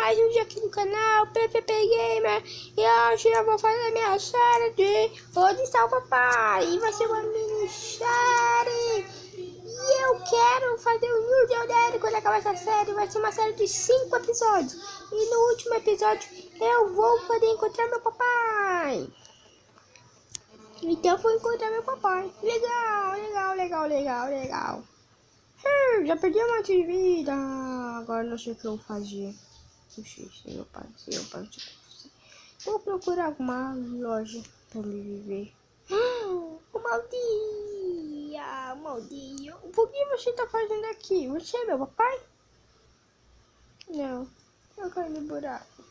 mais um dia aqui no canal PPP Gamer. E hoje eu vou fazer minha série de Onde Está o Papai. E vai ser uma minissérie. E eu quero fazer o New Jordan quando acabar essa série. Vai ser uma série de 5 episódios. E no último episódio eu vou poder encontrar meu papai. Então eu vou encontrar meu papai. Legal. Já perdi um monte de vida. Agora não sei o que eu vou fazer. Puxa, meu pai. Vou procurar alguma loja pra me viver. O Maldinho. O que você tá fazendo aqui? Você é meu papai? Não. Eu caí no buraco.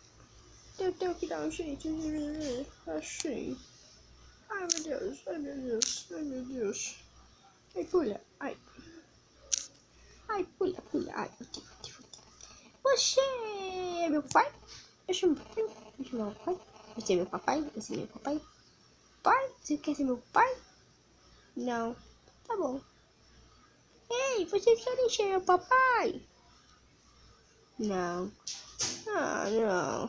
Eu tenho que dar um jeito de viver. Achei. Ai, meu Deus. Ai, pula. Ai, pula. Ai, meu Deus. Você é meu pai? Eu chamo meu pai. Você é meu papai? Pai? Você quer ser meu pai? Não. Tá bom. Ei, você precisa encher meu papai? Não. Ah,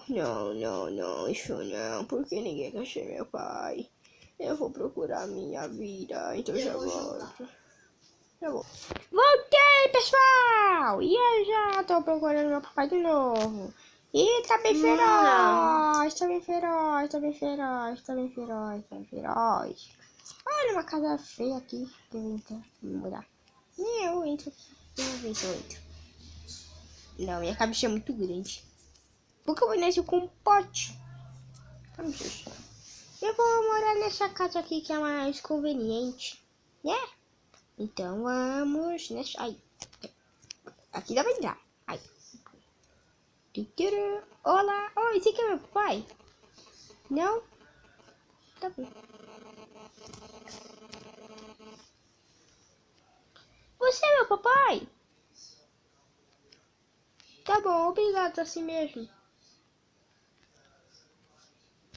não. Isso não. Porque ninguém quer ser meu pai. Eu vou procurar minha vida. Então já volto. Voltei, pessoal! E eu já tô procurando meu papai de novo. E tá bem feroz. Olha uma casa feia aqui. Que eu vou mudar. Nem eu entro aqui. Vamos ver se eu entro. Não, minha cabeça é muito grande. Porque eu vou nesse com um pote. Vamos ver. Eu vou morar nessa casa aqui que é mais conveniente. Né? Então vamos nessa. Ai. Aqui dá pra entrar. Ai. Olá. Oi, esse aqui é meu pai? Não? Tá bom. Você é meu papai? Tá bom, obrigado assim mesmo.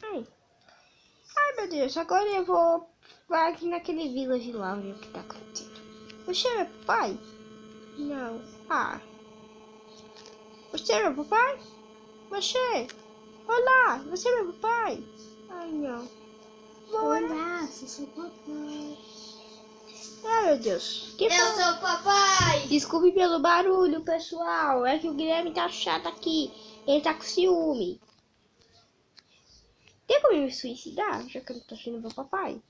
Ai, meu Deus, agora eu vou aqui naquele village lá, ver o que tá acontecendo. Você é meu papai? Não. Ah. Você é meu papai? Você? Olá, você é meu papai? Ai, não. Olá, sou papai. Ai, meu Deus. Eu sou o papai. Desculpe pelo barulho, pessoal. É que o Guilherme tá chato aqui. Ele tá com ciúme. Tem como me suicidar, já que eu não tô sendo meu papai?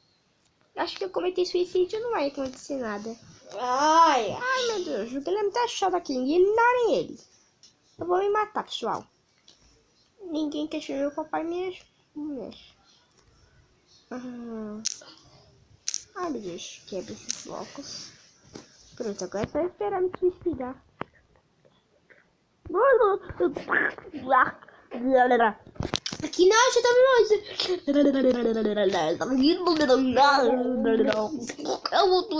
Acho que eu cometi suicídio, não vai acontecer nada. Ai, Meu Deus, o Guilherme tá chato aqui. Ignorem ele. Eu vou me matar, pessoal. Ninguém quer ser meu papai mesmo. Ai, meu Deus. Quebra esses blocos. Pronto, agora é só esperar me suicidar. aqui não, já tá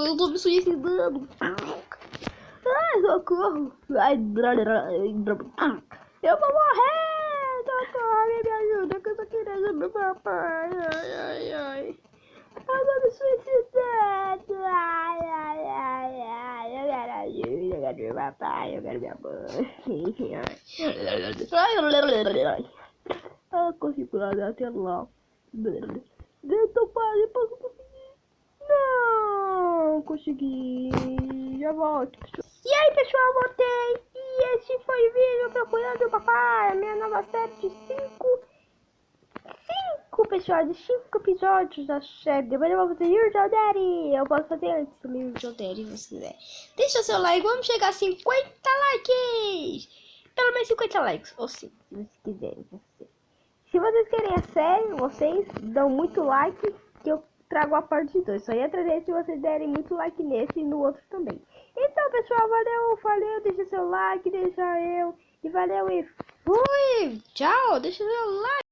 Eu tô me suicidando. Ai, socorro. Ai, eu vou morrer. Socorro, me ajuda, que eu tô querendo ser meu papai. Ai. Eu vou me suicidar. Eu quero ajuda, eu quero meu papai, eu quero minha mãe. Eu consigo nadar até lá. Então, pai, eu posso conseguir. Não consegui. Já volto, pessoal. E aí, pessoal, voltei. E esse foi o vídeo procurando o papai. A minha nova série de 5 pessoal, de 5 episódios da série. Depois eu vou fazer Usual Daddy. Eu posso fazer antes também Usual Daddy, se você quiser. Deixa o seu like, vamos chegar a 50 likes. Pelo menos 50 likes, ou sim, se vocês quiserem. Se vocês querem a série, vocês dão muito like, que eu trago a parte 2. Só ia trazer se vocês derem muito like nesse e no outro também. Então, pessoal, valeu, deixa seu like, deixa eu. E valeu e fui! Tchau, deixa seu like.